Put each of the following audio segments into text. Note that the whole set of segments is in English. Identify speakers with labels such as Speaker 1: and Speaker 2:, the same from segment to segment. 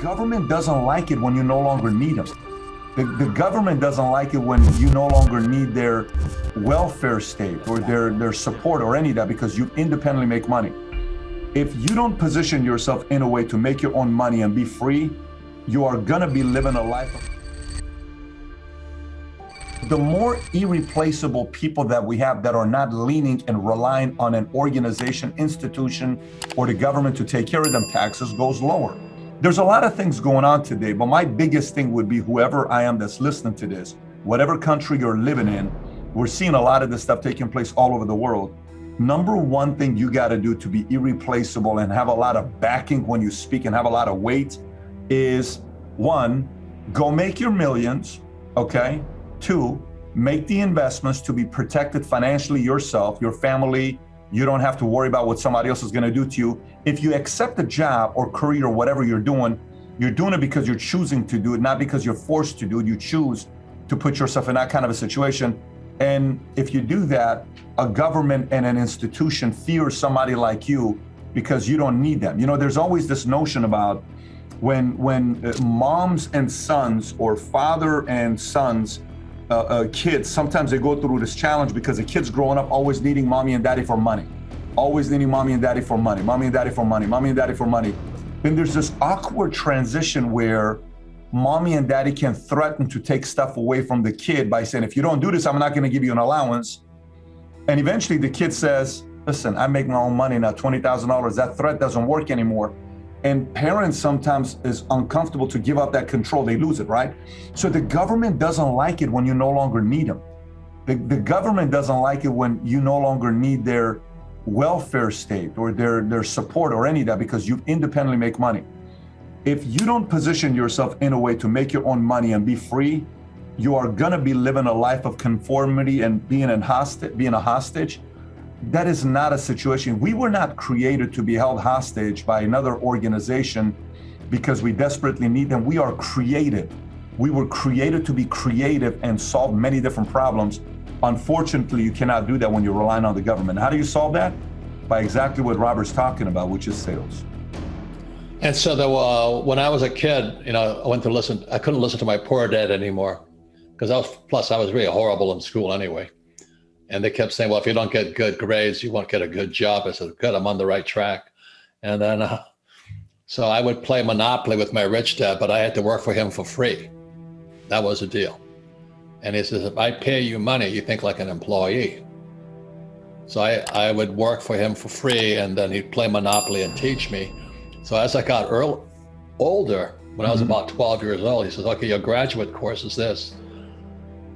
Speaker 1: government doesn't like it when you no longer need them. The government doesn't like it when you no longer need their welfare state or their support or any of that, because you independently make money. If you don't position yourself in a way to make your own money and be free, you are gonna be living a life of... The more irreplaceable people that we have that are not leaning and relying on an organization, institution, or the government to take care of them, taxes goes lower. There's a lot of things going on today, but my biggest thing would be whoever I am that's listening to this, whatever country you're living in, we're seeing a lot of this stuff taking place all over the world. Number one thing you got to do to be irreplaceable and have a lot of backing when you speak and have a lot of weight is, one, go make your millions, okay? Two, make the investments to be protected financially yourself, your family. You don't have to worry about what somebody else is going to do to you. If you accept a job or career or whatever you're doing it because you're choosing to do it, not because you're forced to do it. You choose to put yourself in that kind of a situation. And if you do that, a government and an institution fears somebody like you because you don't need them. You know, there's always this notion about when moms and sons or father and sons, kids, sometimes they go through this challenge because the kid's growing up always needing mommy and daddy for money. Always needing mommy and daddy for money, mommy and daddy for money, mommy and daddy for money. Then there's this awkward transition where mommy and daddy can threaten to take stuff away from the kid by saying, if you don't do this, I'm not gonna give you an allowance. And eventually the kid says, listen, I make my own money now, $20,000, that threat doesn't work anymore. And parents sometimes is uncomfortable to give up that control, they lose it, right? So the government doesn't like it when you no longer need them. The government doesn't like it when you no longer need their welfare state or their support or any of that, because you independently make money. If you don't position yourself in a way to make your own money and be free, you are gonna be living a life of conformity and being a hostage. That is not a situation. We were not created to be held hostage by another organization because we desperately need them. We are created. We were created to be creative and solve many different problems. Unfortunately, you cannot do that when you're relying on the government. How do you solve that? By exactly what Robert's talking about, which is sales.
Speaker 2: And so when I was a kid, you know, I couldn't listen to my poor dad anymore because I was really horrible in school anyway. And they kept saying, well, if you don't get good grades, you won't get a good job. I said, good, I'm on the right track. And then, so I would play Monopoly with my rich dad, but I had to work for him for free. That was the deal. And he says, if I pay you money, you think like an employee. So I would work for him for free, and then he'd play Monopoly and teach me. So as I got older, when I was about 12 years old, he says, okay, your graduate course is this.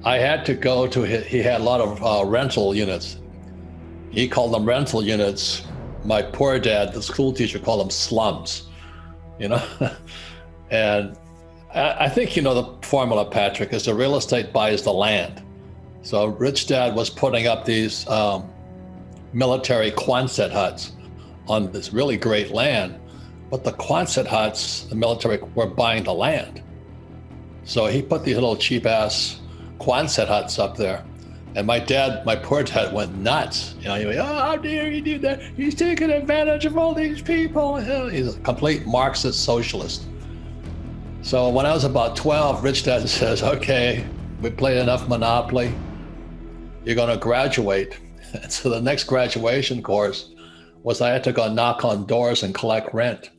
Speaker 2: I had to go to he had a lot of rental units. He called them rental units. My poor dad, the school teacher, called them slums, you know? And I think you know the formula, Patrick, is the real estate buys the land. So rich dad was putting up these military Quonset huts on this really great land, but the Quonset huts, the military were buying the land. So he put these little cheap ass Quonset huts up there. And my poor dad went nuts. You know, he went, oh, how dare you do that? He's taking advantage of all these people. He's a complete Marxist socialist. So when I was about 12, rich dad says, okay, we played enough Monopoly. You're gonna graduate. And so the next graduation course was I had to go knock on doors and collect rent.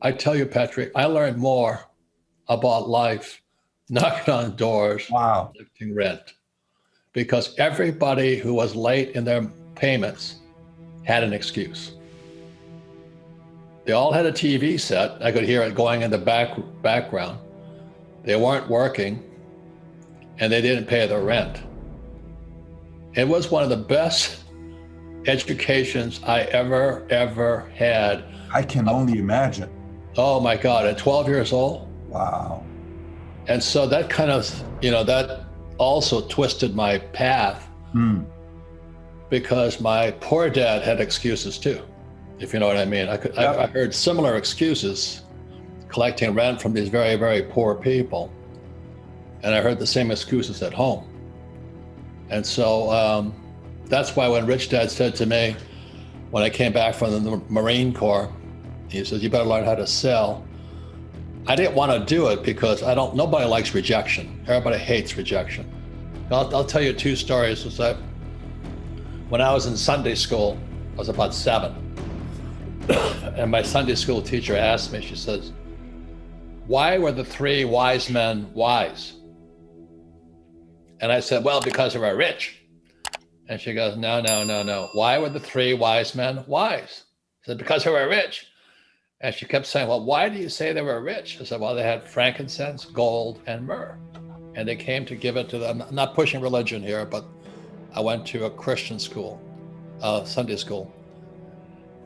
Speaker 2: I tell you, Patrick, I learned more about life knocking on doors,
Speaker 1: wow,
Speaker 2: collecting rent, because everybody who was late in their payments had an excuse. They all had a TV set. I could hear it going in the background. They weren't working, and they didn't pay their rent. It was one of the best educations I ever had.
Speaker 1: I can only imagine.
Speaker 2: Oh my God, at 12 years old?
Speaker 1: Wow.
Speaker 2: And so that kind of, you know, that also twisted my path because my poor dad had excuses too, if you know what I mean. I heard similar excuses collecting rent from these very, very poor people. And I heard the same excuses at home. And so that's why when Rich Dad said to me, when I came back from the Marine Corps, he says, you better learn how to sell. I didn't want to do it because nobody likes rejection. Everybody hates rejection. I'll tell you two stories. Was that when I was in Sunday school, I was about 7. And my Sunday school teacher asked me, she says, why were the 3 wise men wise? And I said, well, because they were rich. And she goes, no. Why were the 3 wise men wise? I said, because they were rich. And she kept saying, well, why do you say they were rich? I said, well, they had frankincense, gold, and myrrh. And they came to give it to them. I'm not pushing religion here, but I went to a Christian school, Sunday school.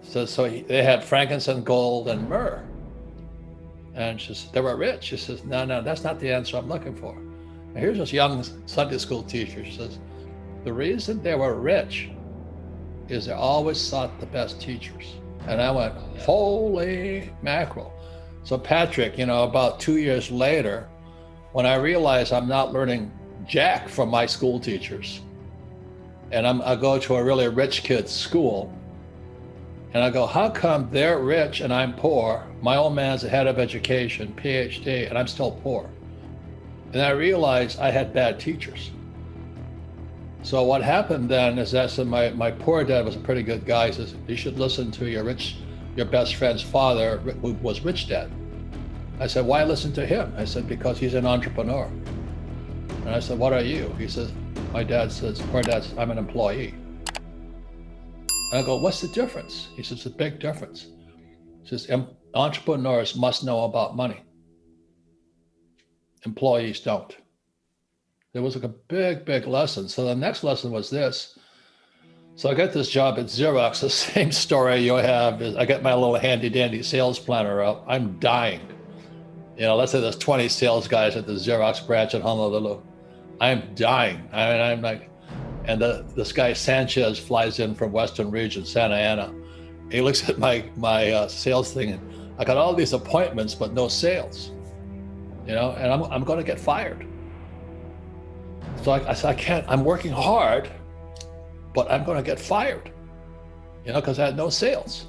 Speaker 2: So they had frankincense, gold, and myrrh. And she said, they were rich. She says, no, that's not the answer I'm looking for. And here's this young Sunday school teacher. She says, the reason they were rich is they always sought the best teachers. And I went, holy mackerel. So Patrick, about 2 years later, when I realized I'm not learning jack from my school teachers, and I go to a really rich kid's school, and I go, how come they're rich and I'm poor? My old man's the head of education, PhD, and I'm still poor. And I realized I had bad teachers. So what happened then is that my poor dad was a pretty good guy. He says, you should listen to your best friend's father, who was rich dad. I said, why listen to him? I said, because he's an entrepreneur. And I said, what are you? He says, poor dad says, I'm an employee. And I go, what's the difference? He says, it's a big difference. He says, entrepreneurs must know about money. Employees don't. There was like a big lesson. So the next lesson was this. So I got this job at Xerox, the same story you have is I get my little handy dandy sales planner up. I'm dying. Let's say there's 20 sales guys at the Xerox branch in Honolulu. I'm dying. I'm like, and this guy Sanchez flies in from Western Region, Santa Ana. He looks at my sales thing, and I got all these appointments, but no sales. And I'm going to get fired. So I said, I can't, I'm working hard, but I'm going to get fired, because I had no sales.